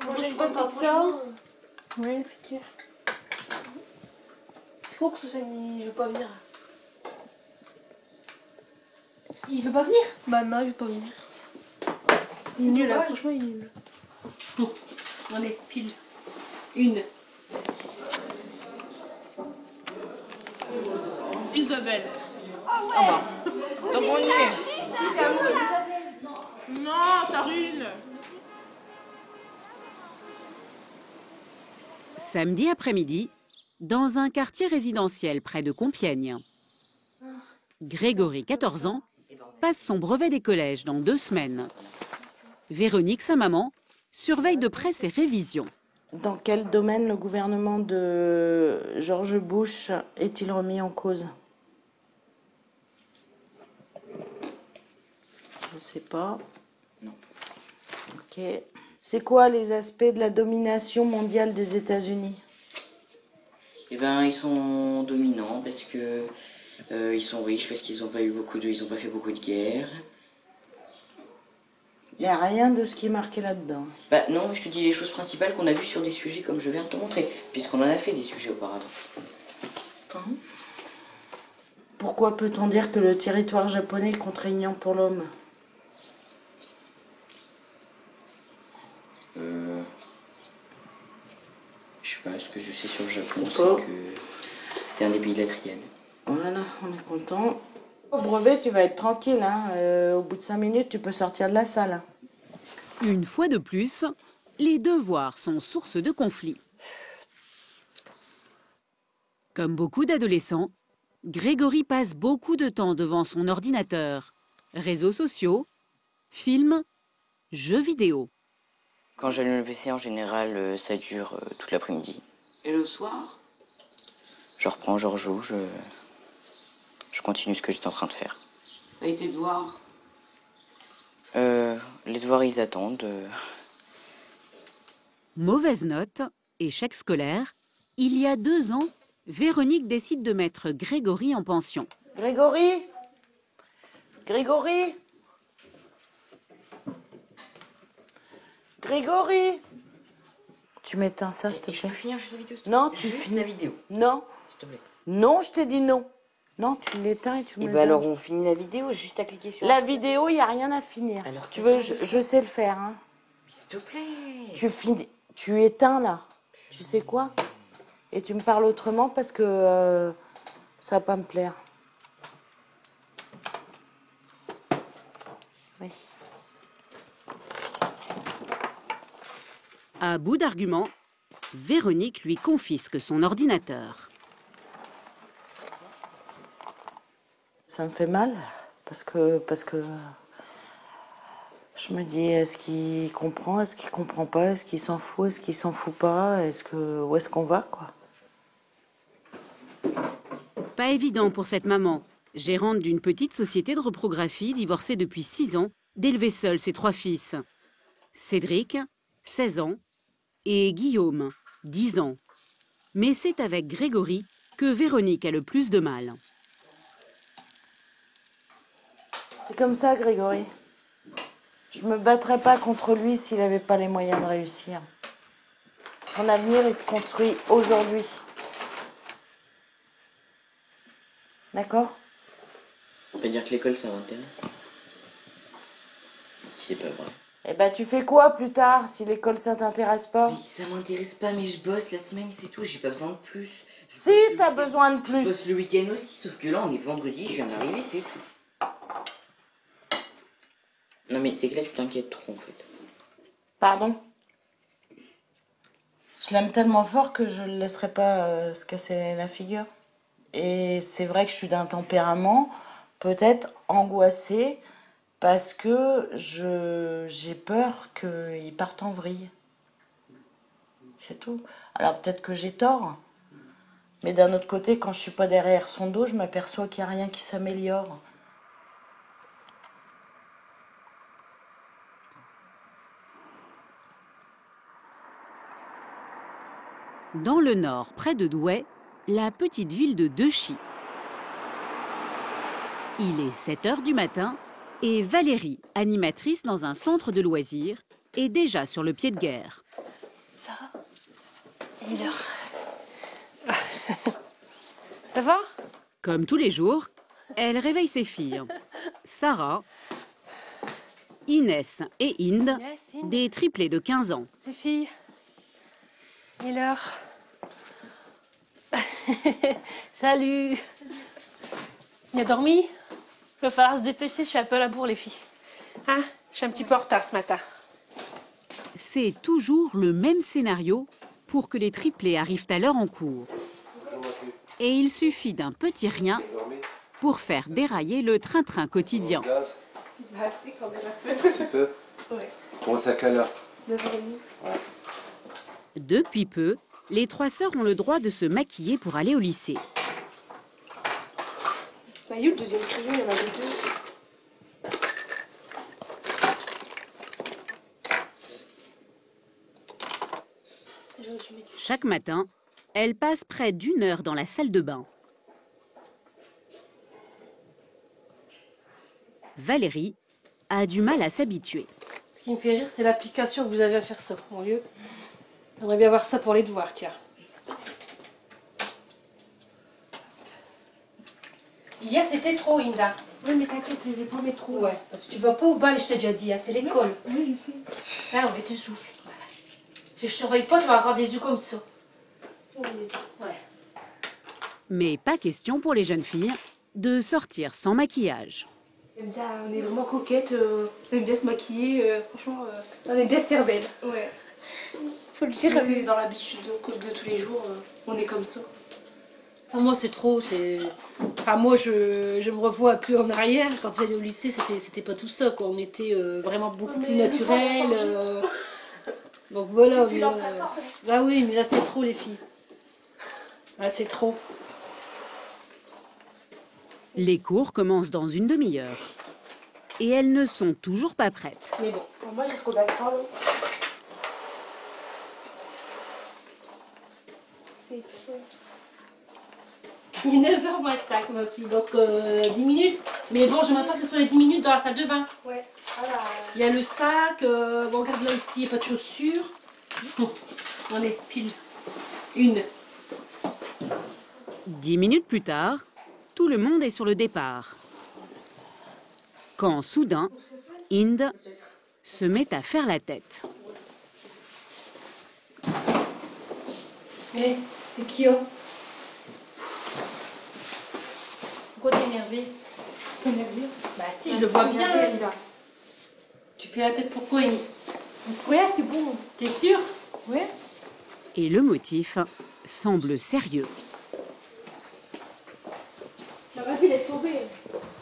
Manger une bonne pizza. Oui, c'est clair. C'est pour que Sofiane il veut pas venir. Il veut pas venir? Bah non, il veut pas venir. Il est nul, là. Franchement, il est nul. Allez, file. Une. Isabelle. Ah ouais. Ah bah. Donc on y est. T'es amoureux d'Isabelle? Non, t'as ruine. Samedi après-midi, dans un quartier résidentiel près de Compiègne. Grégory, 14 ans, passe son brevet des collèges dans 2 semaines. Véronique, sa maman, surveille de près ses révisions. Dans quel domaine le gouvernement de George Bush est-il remis en cause? Je sais pas. Non. Ok. C'est quoi les aspects de la domination mondiale des États-Unis? Eh ben, ils sont dominants parce que ils sont riches, parce qu'ils n'ont pas fait beaucoup de guerres. Il n'y a rien de ce qui est marqué là-dedans. Bah non, mais je te dis les choses principales qu'on a vues sur des sujets comme je viens de te montrer, puisqu'on en a fait des sujets auparavant. Pourquoi peut-on dire que le territoire japonais est contraignant pour l'homme? Je sais pas, ce que je sais sur le Japon, C'est c'est pas. que c'est un des pays de la triade. Voilà, on est content. Au brevet, tu vas être tranquille. Hein. Au bout de 5 minutes, tu peux sortir de la salle. Une fois de plus, les devoirs sont source de conflits. Comme beaucoup d'adolescents, Grégory passe beaucoup de temps devant son ordinateur. Réseaux sociaux, films, jeux vidéo. Quand j'allume le PC, en général, ça dure toute l'après-midi. Et le soir? Je reprends, je rejoue, je continue ce que j'étais en train de faire. Et tes devoirs? Les devoirs, ils attendent. Mauvaise note, échec scolaire, il y a 2 ans, Véronique décide de mettre Grégory en pension. Grégory? Grégory? Grégory? Tu m'éteins ça, s'il te Je plaît? peux finir juste la vidéo? Non, tu Juste finis. la vidéo, Non. s'il te plaît. Non, je t'ai dit non. Non, tu l'éteins et tu me Et le bah alors donnes. on finit la vidéo, juste à cliquer sur... La vidéo, il n'y a rien à finir. Alors, tu veux, t'éteins. je sais le faire. Hein. S'il te plaît. Tu finis, tu éteins là. Tu sais quoi? Et tu me parles autrement parce que ça va pas me plaire. Oui. À bout d'arguments, Véronique lui confisque son ordinateur. Ça me fait mal parce que je me dis, est-ce qu'il comprend, est-ce qu'il comprend pas, est-ce qu'il s'en fout, est-ce qu'il s'en fout pas, où est-ce qu'on va, quoi. Pas évident pour cette maman, gérante d'une petite société de reprographie divorcée depuis 6 ans, d'élever seule ses 3 fils. Cédric, 16 ans, et Guillaume, 10 ans. Mais c'est avec Grégory que Véronique a le plus de mal. C'est comme ça, Grégory. Je me battrais pas contre lui s'il n'avait pas les moyens de réussir. Son avenir, il se construit aujourd'hui. D'accord? On peut dire que l'école, ça m'intéresse. Si c'est pas vrai. Eh ben, tu fais quoi plus tard si l'école, ça t'intéresse pas? Mais ça m'intéresse pas, mais je bosse la semaine, c'est tout, j'ai pas besoin de plus. Si, t'as besoin de Je plus. bosse le week-end aussi, sauf que là, on est vendredi, je viens d'arriver, c'est tout. Non mais c'est que là, tu t'inquiètes trop, en fait. Pardon? Je l'aime tellement fort que je le laisserai pas se casser la figure. Et c'est vrai que je suis d'un tempérament peut-être angoissé parce que j'ai peur qu'il parte en vrille. C'est tout. Alors peut-être que j'ai tort. Mais d'un autre côté, quand je suis pas derrière son dos, je m'aperçois qu'il n'y a rien qui s'améliore. Dans le nord, près de Douai, la petite ville de Dechy. Il est 7 heures du matin et Valérie, animatrice dans un centre de loisirs, est déjà sur le pied de guerre. Sarah, il est l'heure. Ça va? Comme tous les jours, elle réveille ses filles. Sarah, Inès et Inde, Yes, Inde. des triplés de 15 ans. Les filles, il est l'heure. Salut. Il a dormi? Il va falloir se dépêcher, je suis un peu à la bourre les filles. Hein? Je suis un petit peu en retard ce matin. C'est toujours le même scénario pour que les triplés arrivent à l'heure en cours. Et il suffit d'un petit rien pour faire dérailler le train-train quotidien. Bah, si, quand même. Un petit peu. Ouais. Comment ça, quelle heure? 9h30. Depuis peu, les trois sœurs ont le droit de se maquiller pour aller au lycée. Bah, il y a eu le deuxième crayon, il y en avait deux. Chaque matin, elles passent près d'1 heure dans la salle de bain. Valérie a du mal à s'habituer. Ce qui me fait rire, c'est l'application que vous avez à faire ça. Mon Dieu. J'aimerais bien avoir ça pour les devoirs, tiens. Hier, c'était trop, Inda. Oui, mais t'inquiète, je vais pas mettre trop. Ouais, parce que tu vas pas au bal, je t'ai déjà dit, hein, c'est l'école. Oui, je sais. Là, on va te souffle. Voilà. Si je surveille pas, tu vas avoir des yeux comme ça. Oui. Ouais. Mais pas question pour les jeunes filles de sortir sans maquillage. On est vraiment coquettes, on aime bien se maquiller, franchement, on aime bien se faire belle. Ouais. Faut le dire. C'est dans l'habitude de tous les jours, on est comme ça. Enfin, moi, c'est trop, Enfin, moi, je me revois un peu en arrière. Quand j'allais au lycée, c'était pas tout ça, quoi. On était vraiment beaucoup plus naturels. Donc voilà. Mais, bah oui, mais là, c'est trop, les filles. Là, c'est trop. Les cours commencent dans une demi-heure. Et elles ne sont toujours pas prêtes. Mais bon. Moi, j'ai trop d'accent, là. C'est chaud. Il est 9h moins 5, ma fille, donc 10 minutes. Mais bon, j'aimerais pas que ce soit les 10 minutes dans la salle de bain. Ouais. Voilà. Il y a le sac, bon, regarde là ici, il n'y a pas de chaussures. On est pile. 1. 10 minutes plus tard, tout le monde est sur le départ. Quand soudain, Inde se met à faire la tête. Hé, qu'est-ce qu'il y a? Pourquoi t'es énervée? Bah, Si, je le vois bien. Tu fais la tête pourquoi? Ouais, c'est bon. T'es sûre? Ouais. Et le motif semble sérieux. Bah, vas-y, laisse tomber.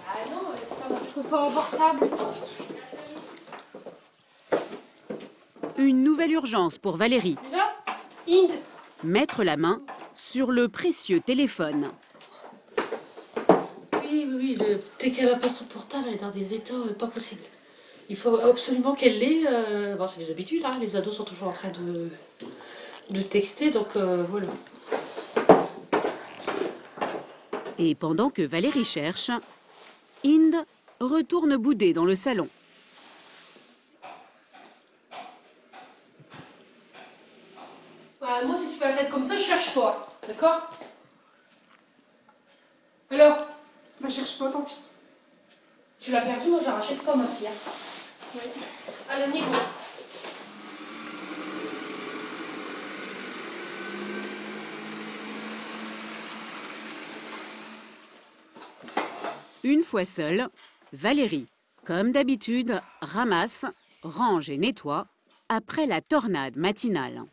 Ah non, c'est pas Je trouve pas mon portable. Une nouvelle urgence pour Valérie. là. Inde. Mettre la main sur le précieux téléphone. Oui, dès qu'elle a pas son portable, elle est dans des états pas possibles. Il faut absolument qu'elle l'ait. Bon, c'est des habitudes, hein. Les ados sont toujours en train de texter, donc voilà. Et pendant que Valérie cherche, Inde retourne bouder dans le salon. Moi, si tu fais la tête comme ça, je cherche pas, d'accord? Alors, Bah, cherche pas, tant pis. tu l'as perdu, moi, je la rachète pas, ma fille. Ouais. Allez, on y va. Une fois seule, Valérie, comme d'habitude, ramasse, range et nettoie après la tornade matinale.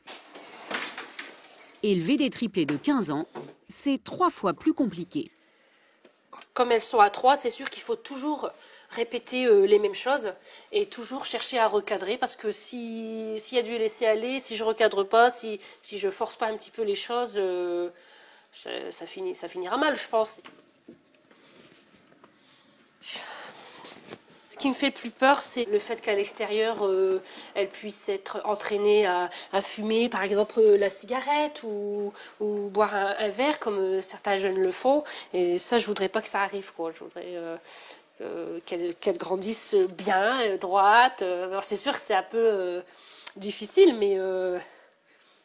Élever des triplés de 15 ans, c'est 3 fois plus compliqué. Comme elles sont à 3, c'est sûr qu'il faut toujours répéter les mêmes choses et toujours chercher à recadrer parce que s'il y a du laisser aller, si je recadre pas, si je force pas un petit peu les choses, ça finira mal, je pense. Ce qui me fait le plus peur, c'est le fait qu'à l'extérieur, elle puisse être entraînée à fumer, par exemple, la cigarette ou boire un verre, comme certains jeunes le font. Et ça, je voudrais pas que ça arrive, quoi. Je voudrais qu'elle grandisse bien, droite. Alors, c'est sûr que c'est un peu difficile, mais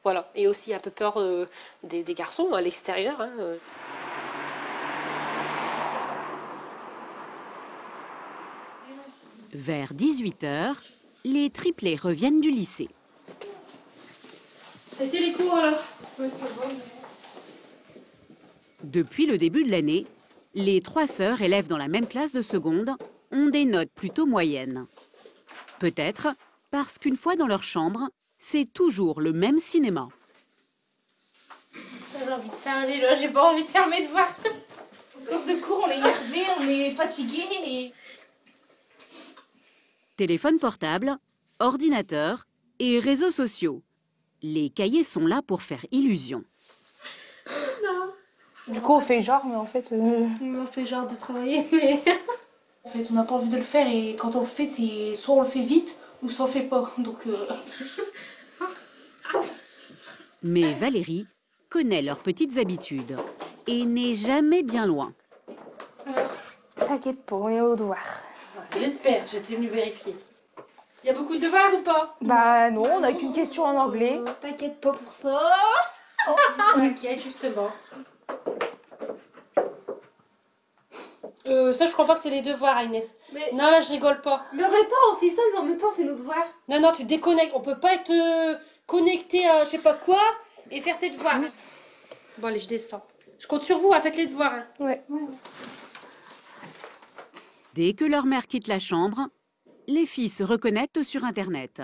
Voilà. Et aussi un peu peur des garçons à l'extérieur. Hein. Vers 18h, les triplés reviennent du lycée. C'était les cours alors? Ouais, ça va. Depuis le début de l'année, les 3 sœurs, élèves dans la même classe de seconde, ont des notes plutôt moyennes. Peut-être parce qu'une fois dans leur chambre, c'est toujours le même cinéma. J'ai envie de faire les loges, j'ai pas envie de faire mes devoirs. Au sort de cours, on est énervé, on est fatigué et... Téléphone portable, ordinateur et réseaux sociaux. Les cahiers sont là pour faire illusion. Du coup, on fait genre, mais en fait... On fait genre de travailler, mais... En fait, on n'a pas envie de le faire et quand on le fait, c'est soit on le fait vite ou soit on le fait pas. Donc... Mais Valérie connaît leurs petites habitudes et n'est jamais bien loin. T'inquiète pas, on est au devoir. J'espère, j'étais venue vérifier. Il y a beaucoup de devoirs ou pas? Bah non, on n'a qu'une question en anglais. T'inquiète pas pour ça. T'inquiète, justement. Ça, je crois pas que c'est les devoirs, Agnès. Mais... Non, là, je rigole pas. Mais en même temps, on fait ça, mais en même temps, on fait nos devoirs. Non, non, tu te déconnectes. On peut pas être connecté à je sais pas quoi et faire ses devoirs. Hein. Bon, allez, je descends. Je compte sur vous, hein, faites les devoirs. Hein. Ouais. Dès que leur mère quitte la chambre, les filles se reconnectent sur Internet.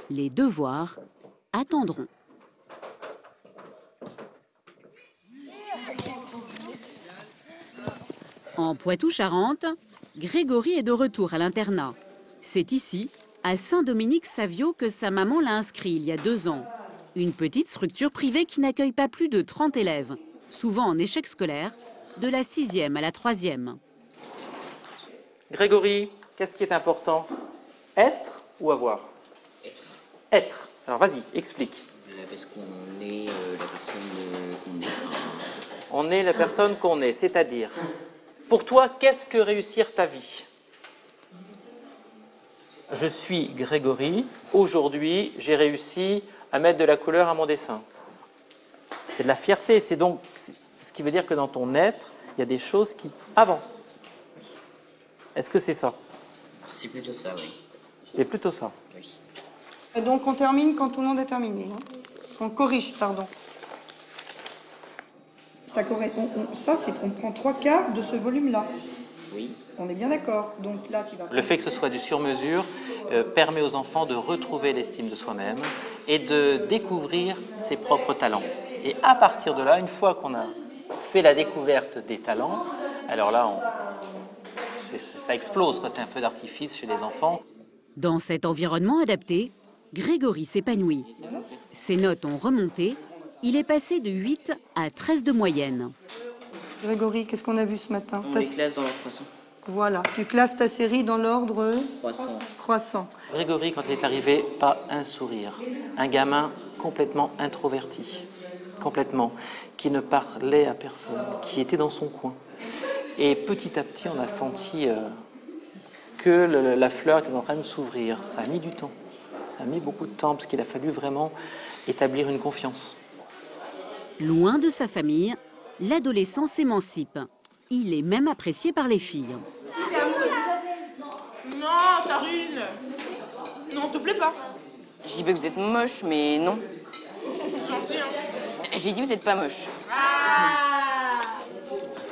Les devoirs attendront. En Poitou-Charentes, Grégory est de retour à l'internat. C'est ici, à Saint-Dominique-Savio, que sa maman l'a inscrit il y a 2 ans. Une petite structure privée qui n'accueille pas plus de 30 élèves, souvent en échec scolaire, de la 6e à la 3e. Grégory, qu'est-ce qui est important? Être ou avoir? Être. Alors vas-y, explique. Parce qu'on est la personne qu'on est. On est la personne qu'on est, c'est-à-dire, pour toi, qu'est-ce que réussir ta vie? Je suis Grégory, aujourd'hui, j'ai réussi à mettre de la couleur à mon dessin. C'est de la fierté, c'est donc ce qui veut dire que dans ton être, il y a des choses qui avancent. Est-ce que c'est ça? C'est plutôt ça, oui. C'est plutôt ça. Oui. Et donc on termine quand tout le monde est terminé. Hein. On corrige, pardon. Ça, c'est qu'on prend 3/4 de ce volume-là. Oui. On est bien d'accord. Donc là, tu vas... Le fait que ce soit du sur-mesure permet aux enfants de retrouver l'estime de soi-même et de découvrir ses propres talents. Et à partir de là, une fois qu'on a fait la découverte des talents, alors là, ça explose, quoi. C'est un feu d'artifice chez les enfants. Dans cet environnement adapté, Grégory s'épanouit. Ses notes ont remonté. Il est passé de 8 à 13 de moyenne. Grégory, qu'est-ce qu'on a vu ce matin? On les classe dans leur croissant. Voilà, tu classes ta série dans l'ordre croissant. Grégory, quand il est arrivé, pas un sourire. Un gamin complètement introverti, complètement, qui ne parlait à personne, qui était dans son coin. Et petit à petit, on a senti que la fleur était en train de s'ouvrir. Ça a mis du temps. Ça a mis beaucoup de temps, parce qu'il a fallu vraiment établir une confiance. Loin de sa famille, l'adolescent s'émancipe. Il est même apprécié par les filles. T'es amoureux d'Isabelle? Non, Karine. Non, te plaît pas? Je dis pas que vous êtes moche, mais non. Gentil, hein. J'ai dit vous êtes pas moche.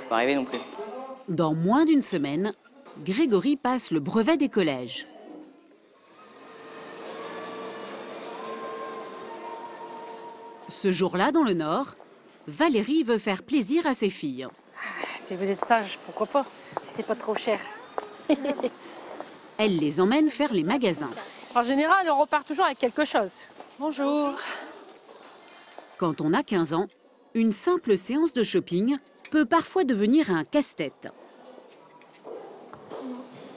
Pas arriver non plus. Dans moins d'une semaine, Grégory passe le brevet des collèges. Ce jour-là, dans le Nord, Valérie veut faire plaisir à ses filles. Si vous êtes sage, pourquoi pas? Si c'est pas trop cher. Elle les emmène faire les magasins. En général, on repart toujours avec quelque chose. Bonjour. Quand on a 15 ans, une simple séance de shopping peut parfois devenir un casse-tête.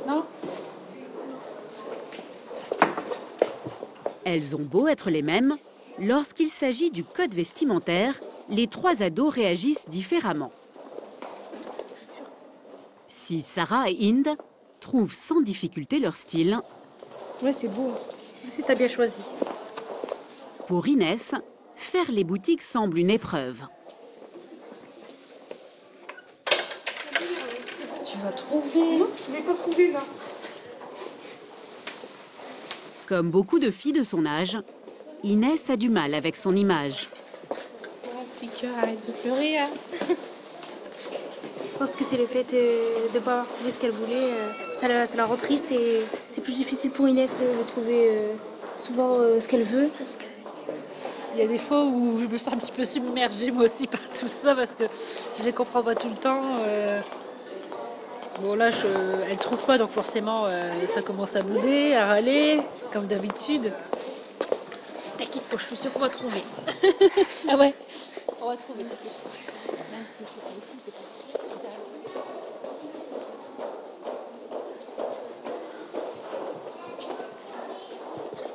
Non? Elles ont beau être les mêmes, lorsqu'il s'agit du code vestimentaire, les 3 ados réagissent différemment. Si Sarah et Inde trouvent sans difficulté leur style, Oui, c'est beau. Si t'as bien choisi. Pour Inès, faire les boutiques semble une épreuve. Tu vas trouver. Non, je vais pas trouver là. Comme beaucoup de filles de son âge, Inès a du mal avec son image. Mon petit cœur, arrête de pleurer. Hein. Je pense que c'est le fait de ne pas avoir trouvé ce qu'elle voulait. Ça la rend triste et c'est plus difficile pour Inès de trouver souvent ce qu'elle veut. Il y a des fois où je me sens un petit peu submergée moi aussi par tout ça parce que je les comprends pas tout le temps. Bon là, elle trouve pas donc forcément ça commence à bouder, à râler, comme d'habitude. T'inquiète pas, je suis sûre qu'on va trouver. Ah ouais, on va trouver, t'inquiète. Même si c'est pas ici, c'est pas...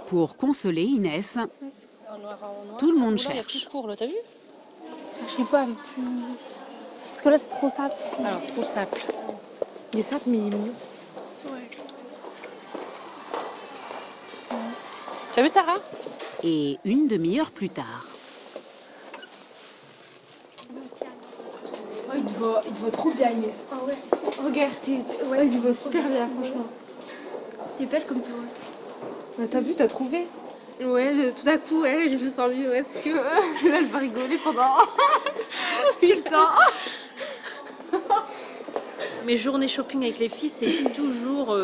Pour consoler Inès, tout le monde cherche. Il y a plus court là, t'as vu? Je sais pas, mais plus... Parce que là c'est trop simple. Alors, trop simple. Il est simple mais il est mignon. Ouais. Tu as vu Sarah? Et une demi-heure plus tard. Oh, il te voit trop bien Inès. Ah ouais. Regarde, il te voit super bien franchement. Il est belle comme ça, ouais. Bah, t'as vu, t'as trouvé? Ouais, tout à coup, ouais, je me sens mieux, ouais, si là, elle va rigoler pendant 8 ans. Mes journées shopping avec les filles, c'est toujours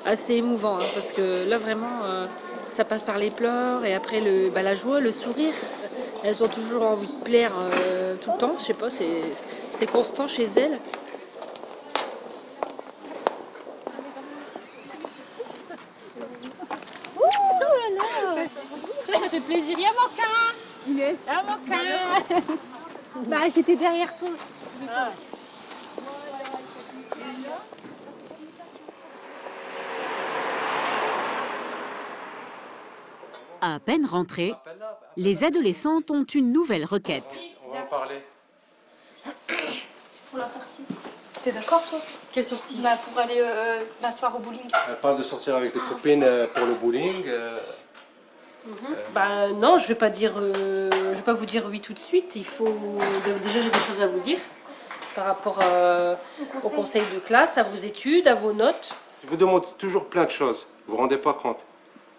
assez émouvant, hein, parce que là, vraiment, ça passe par les pleurs et après la joie, le sourire. Elles ont toujours envie de plaire tout le temps, je sais pas, c'est constant chez elles. Ça fait plaisir. Il y a mon cas. Inès. Il y a mon cas. Bah, j'étais derrière toi. À peine rentrées, les adolescentes ont une nouvelle requête. On va en parler. C'est pour la sortie. T'es d'accord, toi? Quelle sortie? Bah, pour aller la soirée au bowling. Elle parle de sortir avec des copines pour le bowling. Bah non, je vais pas vous dire oui tout de suite. Il faut déjà j'ai des choses à vous dire par rapport au conseil de classe, à vos études, à vos notes. Je vous demande toujours plein de choses. Vous vous rendez pas compte.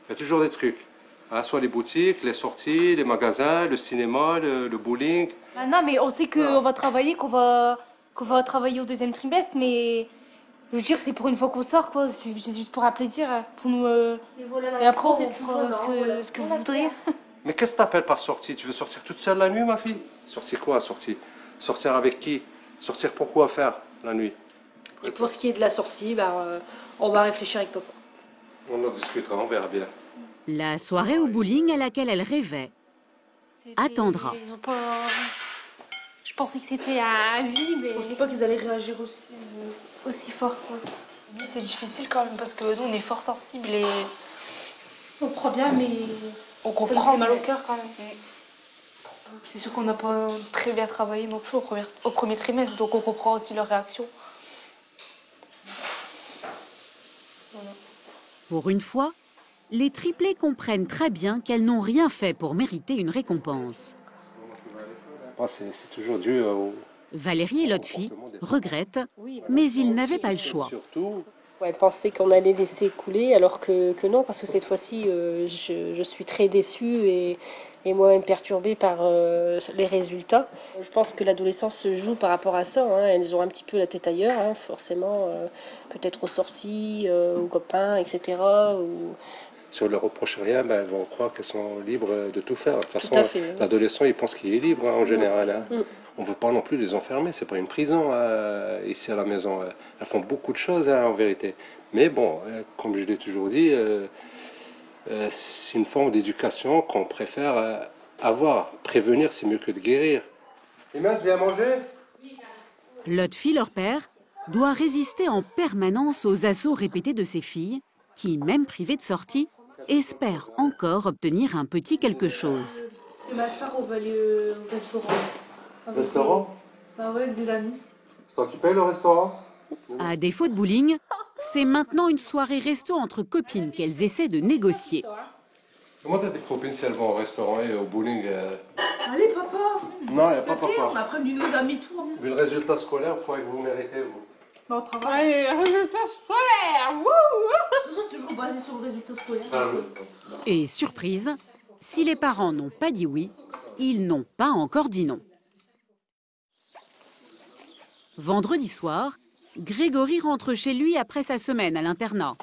Il y a toujours des trucs. Ah, soit les boutiques, les sorties, les magasins, le cinéma, le bowling. Bah non, mais on sait qu'on va travailler, qu'on va travailler au deuxième trimestre, mais je veux dire, c'est pour une fois qu'on sort, quoi. C'est juste pour un plaisir, pour nous. Et après, on fera ce que vous voudrez. Mais qu'est-ce que t'appelles par sortie? Tu veux sortir toute seule la nuit, ma fille? Sortir quoi, sortie? Sortir avec qui? Sortir pour quoi faire la nuit? Et pour ce qui est de la sortie, bah, on va réfléchir avec papa. On en discutera, on verra bien. La soirée au bowling à laquelle elle rêvait attendra. Ils ont pas... Je pensais que c'était à vie, mais... Je pensais pas qu'ils allaient réagir aussi fort, quoi. C'est difficile quand même, parce que nous, on est fort sensibles et... On prend bien, mais... On comprend. Ça nous fait mal au cœur, quand même. C'est sûr qu'on n'a pas très bien travaillé non plus au premier trimestre, donc on comprend aussi leur réaction. Voilà. Pour une fois, les triplés comprennent très bien qu'elles n'ont rien fait pour mériter une récompense. C'est toujours dû au... Valérie et l'autre fille regrettent, mais ils n'avaient pas le choix. Ouais, elle pensait qu'on allait laisser couler, alors que non, parce que cette fois-ci, je suis très déçue et moi-même perturbée par les résultats. Je pense que l'adolescence se joue par rapport à ça. Hein. Elles ont un petit peu la tête ailleurs, hein, forcément, peut-être aux sorties, aux copains, etc. Si on ne leur reproche rien, ben, elles vont croire qu'elles sont libres de tout faire. De toute façon, fait, l'adolescent, il pense qu'il est libre, hein, en général. Hein. On ne veut pas non plus les enfermer, c'est pas une prison ici à la maison. Elles font beaucoup de choses, hein, en vérité. Mais bon, comme je l'ai toujours dit, c'est une forme d'éducation qu'on préfère avoir. Prévenir, c'est mieux que de guérir. Inès, viens manger. L'autre fille, leur père, doit résister en permanence aux assauts répétés de ses filles, qui, même privées de sortie, espèrent encore obtenir un petit quelque chose. Ma soeur, on va aller au restaurant. Restaurant? Bah ouais, avec des amis. C'est toi qui payes le restaurant? À défaut de bowling, c'est maintenant une soirée resto entre copines qu'elles essaient de négocier. Comment t'as des copines si elles vont au restaurant et au bowling Allez, papa. Non, il n'y a pas papa. On a prévenu nos amis, tout. Vu le résultat scolaire, il faudrait que vous méritez, vous. Bah, on travaille. Allez, résultat scolaire. Tout ça, c'est toujours basé sur le résultat scolaire. Et surprise, si les parents n'ont pas dit oui, ils n'ont pas encore dit non. Vendredi soir, Grégory rentre chez lui après sa semaine à l'internat.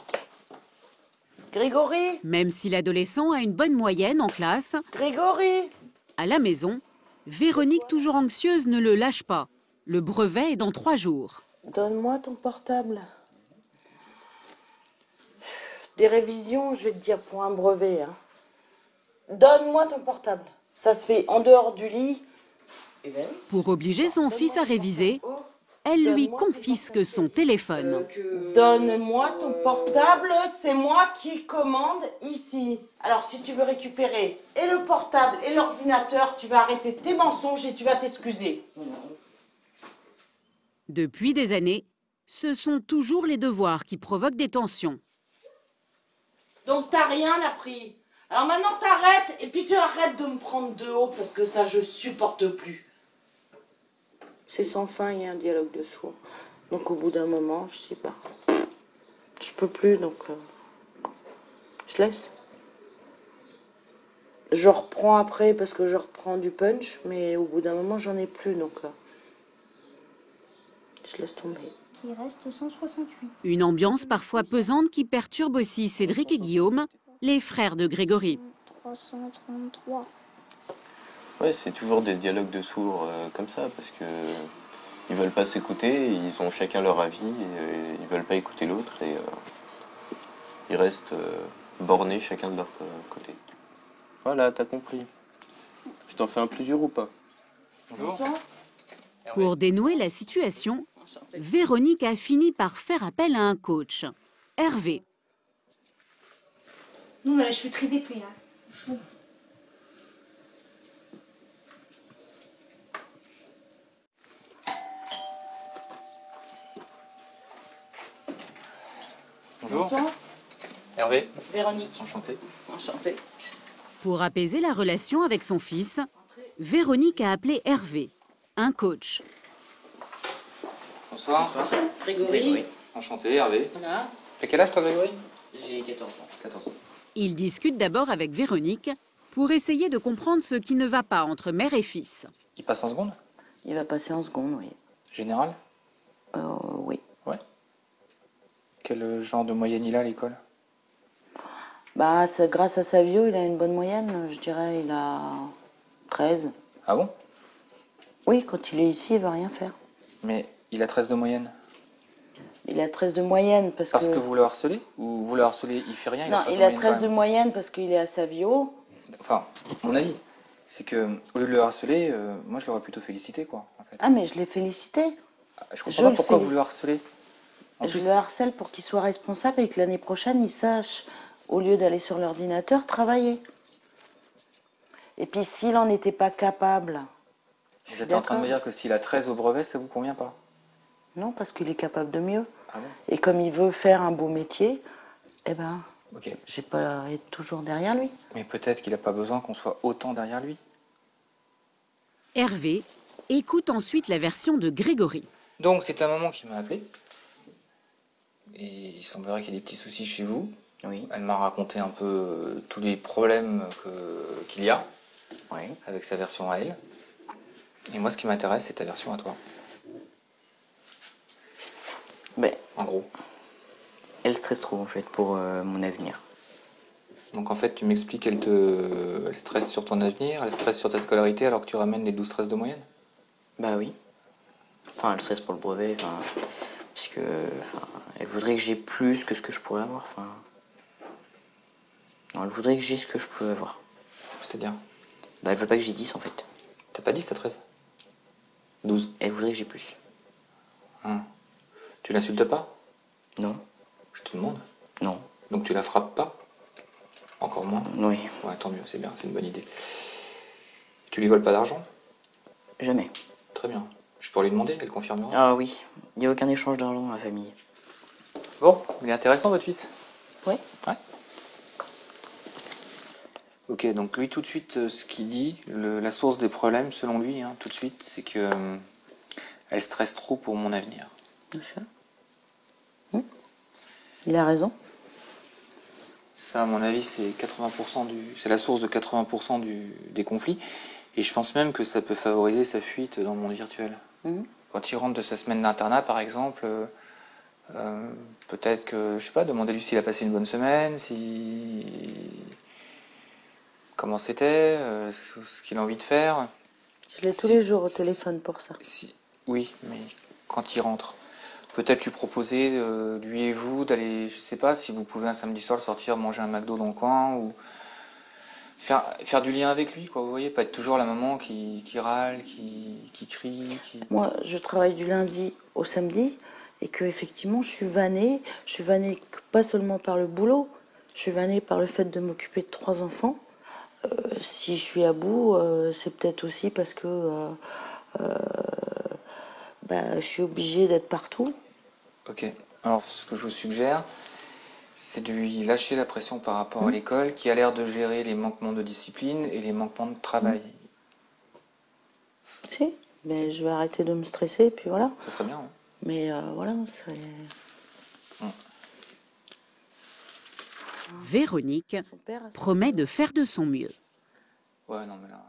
Grégory! Même si l'adolescent a une bonne moyenne en classe, Grégory! À la maison, Véronique, toujours anxieuse, ne le lâche pas. Le brevet est dans 3 jours. Donne-moi ton portable. Des révisions, je vais te dire, pour un brevet. Hein. Donne-moi ton portable. Ça se fait en dehors du lit. Pour obliger son fils à réviser, elle lui confisque son téléphone. Donne-moi ton portable, c'est moi qui commande ici. Alors si tu veux récupérer et le portable et l'ordinateur, tu vas arrêter tes mensonges et tu vas t'excuser. Depuis des années, ce sont toujours les devoirs qui provoquent des tensions. Donc t'as rien appris. Alors maintenant t'arrêtes et puis tu arrêtes de me prendre de haut parce que ça je supporte plus. C'est sans fin, il y a un dialogue de sourds. Donc au bout d'un moment, je sais pas. Je peux plus, donc je laisse. Je reprends après parce que je reprends du punch, mais au bout d'un moment, j'en ai plus, donc je laisse tomber. Il reste 168. Une ambiance parfois pesante qui perturbe aussi Cédric et Guillaume, les frères de Grégory. 333. Ouais, c'est toujours des dialogues de sourds comme ça, parce que ils veulent pas s'écouter, ils ont chacun leur avis, et, ils veulent pas écouter l'autre, et ils restent bornés chacun de leur côté. Voilà, t'as compris. Je t'en fais un plus dur ou pas? Bonjour. Pour dénouer la situation, Véronique a fini par faire appel à un coach, Hervé. Nous, on a les cheveux très épais. Hein. Chou. Bonjour. Bonsoir. Hervé. Véronique. Enchanté. Enchantée. Pour apaiser la relation avec son fils, Véronique a appelé Hervé, un coach. Bonsoir. Grégory. Enchanté, Hervé. Voilà. T'as quel âge toi, Grégory? J'ai 14 ans. 14 ans. Il discute d'abord avec Véronique pour essayer de comprendre ce qui ne va pas entre mère et fils. Il passe en seconde? Il va passer en seconde, oui. Général? Oui. Ouais. Quel genre de moyenne il a à l'école? Bah, grâce à Savio, il a une bonne moyenne. Je dirais, il a 13. Ah bon? Oui, quand il est ici, il va rien faire. Mais il a 13 de moyenne? Il a 13 de moyenne parce que vous le harcelez? Ou vous le harcelez, il fait rien? Non, il a 13 de moyenne parce qu'il est à Savio. Enfin, mon avis, c'est que au lieu de le harceler, moi je l'aurais plutôt félicité, quoi, en fait. Ah, mais je l'ai félicité. Je comprends pas pourquoi vous le harcelez. Je le harcèle pour qu'il soit responsable et que l'année prochaine, il sache, au lieu d'aller sur l'ordinateur, travailler. Et puis, s'il n'en était pas capable... Vous êtes en train de me dire que s'il a 13 au brevet, ça vous convient pas? Non, parce qu'il est capable de mieux. Ah bon? Et comme il veut faire un beau métier, eh ben, Ok. j'ai pas à être toujours derrière lui. Mais peut-être qu'il n'a pas besoin qu'on soit autant derrière lui. Hervé écoute ensuite la version de Grégory. Donc c'est ta maman qui m'a appelé. Et il semblerait qu'il y ait des petits soucis chez vous. Oui. Elle m'a raconté un peu tous les problèmes qu'il y a Oui. avec sa version à elle. Et moi, ce qui m'intéresse, c'est ta version à toi. Mais En gros. elle stresse trop en fait pour mon avenir. Donc en fait, tu m'expliques qu'elle elle stresse sur ton avenir, elle stresse sur ta scolarité alors que tu ramènes les 12-13 de moyenne? Bah oui. Enfin, elle stresse pour le brevet, enfin, puisque elle voudrait que j'ai plus que ce que je pourrais avoir. Enfin, non, elle voudrait que j'ai ce que je peux avoir. C'est-à-dire? Bah elle veut pas que j'ai 10 en fait. T'as pas 10, t'as 13? 12. Elle voudrait que j'ai plus. Tu l'insultes pas? Non. Je te demande. Non. Donc tu la frappes pas? Encore moins? Oui. Ouais, tant mieux, c'est bien, c'est une bonne idée. Tu lui voles pas d'argent? Jamais. Très bien. Je pourrais lui demander, elle confirmera. Ah oui, il n'y a aucun échange d'argent dans la famille. Bon, il est intéressant votre fils? Oui. Ouais. Ok, donc lui tout de suite, ce qu'il dit, la source des problèmes, selon lui, hein, tout de suite, c'est que elle stresse trop pour mon avenir. Bien sûr. Il a raison. Ça, à mon avis, c'est c'est la source de 80% des conflits. Et je pense même que ça peut favoriser sa fuite dans le monde virtuel. Quand il rentre de sa semaine d'internat, par exemple, peut-être que, je sais pas, demandez-lui s'il a passé une bonne semaine, comment c'était, ce qu'il a envie de faire. Je l'ai tous les jours au téléphone pour ça. Oui, mais quand il rentre, peut-être lui proposer, lui et vous, d'aller, je sais pas, si vous pouvez un samedi soir sortir manger un McDo dans le coin, ou faire du lien avec lui, quoi, vous voyez, pas être toujours la maman qui râle, qui crie. Moi, je travaille du lundi au samedi, et que effectivement, je suis vannée pas seulement par le boulot, je suis vannée par le fait de m'occuper de 3 enfants. Si je suis à bout, c'est peut-être aussi parce que je suis obligée d'être partout. Ok, alors ce que je vous suggère, c'est de lui lâcher la pression par rapport à l'école, qui a l'air de gérer les manquements de discipline et les manquements de travail. Si, mais je vais arrêter de me stresser, puis voilà. Ça serait bien, hein. Mais voilà, c'est... Véronique promet de faire de son mieux. Ouais, non mais là...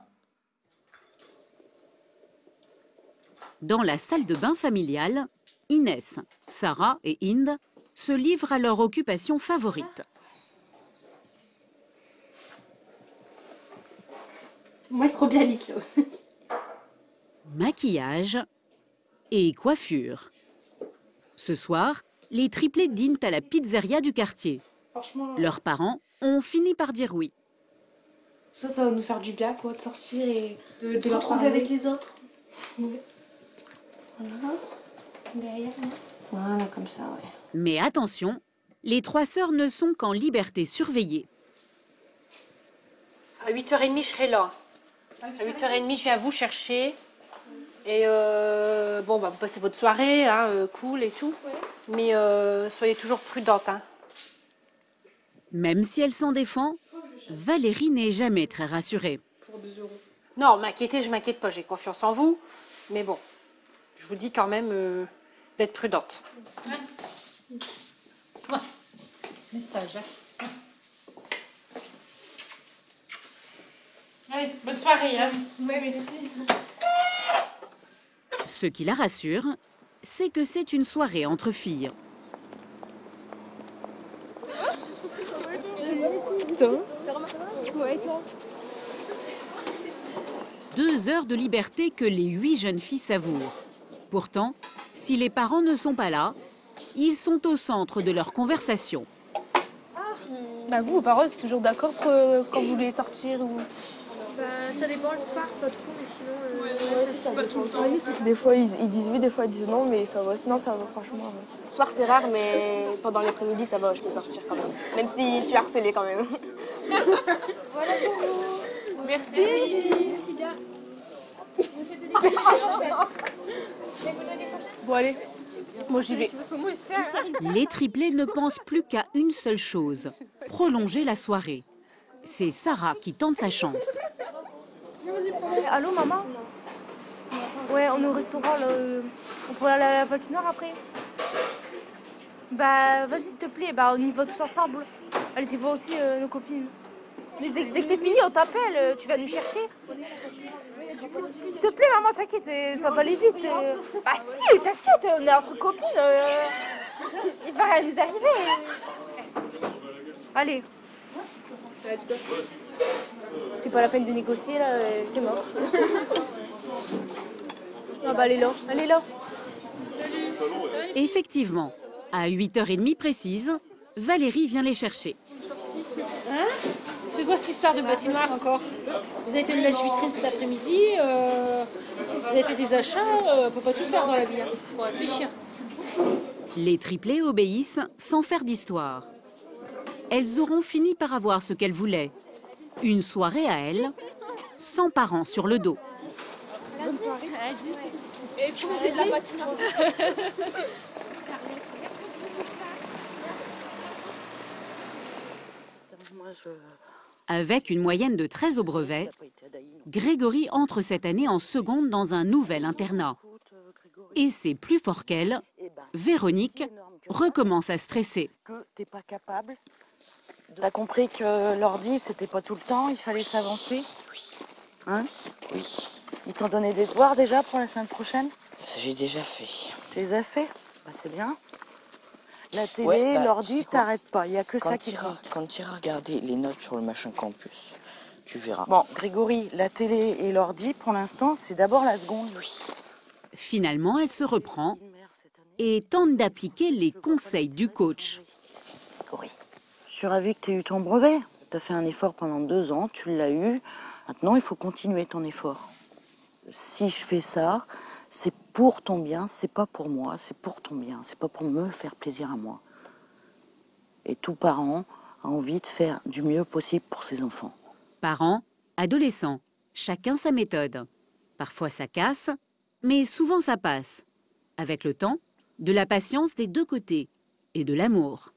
Dans la salle de bain familiale, Inès, Sarah et Inde se livrent à leur occupation favorite. Moi, c'est trop bien l'ISO. Maquillage et coiffure. Ce soir, les triplés dînent à la pizzeria du quartier. Leurs parents ont fini par dire oui. Ça va nous faire du bien, quoi, de sortir et de retrouver avec les autres. Oui. Voilà. Derrière. Voilà, comme ça, ouais. Mais attention, les 3 sœurs ne sont qu'en liberté surveillée. À 8h30, je serai là. À 8h30, je viens vous chercher. Et vous passez votre soirée, hein, cool et tout. Mais soyez toujours prudente. Hein. Même si elle s'en défend, Valérie n'est jamais très rassurée. Pour 2 €. Non, m'inquiétez, je m'inquiète pas, j'ai confiance en vous. Mais bon, je vous dis quand même d'être prudente. Message. Allez, bonne soirée. Hein. Oui, merci. Ce qui la rassure, c'est que c'est une soirée entre filles. Ça va? Ouais, toi? 2 heures de liberté que les 8 jeunes filles savourent. Pourtant, si les parents ne sont pas là, ils sont au centre de leur conversation. Bah vous, vos parents, c'est toujours d'accord quand vous voulez sortir ou... Ça dépend le soir, pas trop, mais sinon... Ouais, si, ça dépend. Nous, c'est que des fois, ils disent oui, des fois, ils disent non, mais ça va. Sinon, ça va, franchement. Le soir, c'est rare, mais pendant l'après-midi, ça va, je peux sortir quand même. Même si je suis harcelée quand même. Voilà pour vous. Merci. Bon, allez. Moi, j'y vais. Les triplés ne pensent plus qu'à une seule chose, prolonger la soirée. C'est Sarah qui tente sa chance. Allô, maman? Ouais, on est au restaurant, là. On pourrait aller à la patinoire après? Bah, vas-y, s'il te plaît, on y va tous ensemble. Allez, y va aussi nos copines. Dès que c'est fini, on t'appelle, tu vas nous chercher. S'il te plaît, maman, t'inquiète, ça va aller vite. Bah si, t'inquiète, on est entre copines. Il va rien nous arriver. Allez. C'est pas la peine de négocier, là, c'est mort. Ah bah, elle est là. Effectivement, à 8h30 précise, Valérie vient les chercher. Hein? C'est quoi cette histoire de patinoire encore? Vous avez fait le lâche-vitrine cet après-midi, vous avez fait des achats, on peut pas tout faire dans la vie, hein. Faut réfléchir. Les triplés obéissent sans faire d'histoire. Elles auront fini par avoir ce qu'elles voulaient. Une soirée à elles, sans parents sur le dos. Bonne soirée. Et puis, on est de la patinoire. Moi, Avec une moyenne de 13 au brevet, Grégory entre cette année en seconde dans un nouvel internat. Et c'est plus fort qu'elle, Véronique recommence à stresser. Que t'es pas capable. T'as compris que l'ordi, c'était pas tout le temps, il fallait s'avancer? Oui. Hein? Oui. Ils t'ont donné des devoirs déjà pour la semaine prochaine? J'ai déjà fait. Tu les as fait? Bah, c'est bien. La télé, Ouais, bah, l'ordi, t'arrêtes pas, il n'y a que quand ça qui compte. Quand tu iras regarder les notes sur le machin campus, tu verras. Bon, Grégory, la télé et l'ordi, pour l'instant, c'est d'abord la seconde. Oui. Finalement, elle se reprend et tente d'appliquer les conseils du coach. Grégory, je suis ravie que tu aies eu ton brevet. Tu as fait un effort pendant 2 ans, tu l'as eu. Maintenant, il faut continuer ton effort. Si je fais ça, c'est pour ton bien, c'est pas pour moi, c'est pour ton bien, c'est pas pour me faire plaisir à moi. Et tout parent a envie de faire du mieux possible pour ses enfants. Parents, adolescents, chacun sa méthode. Parfois ça casse, mais souvent ça passe. Avec le temps, de la patience des deux côtés et de l'amour.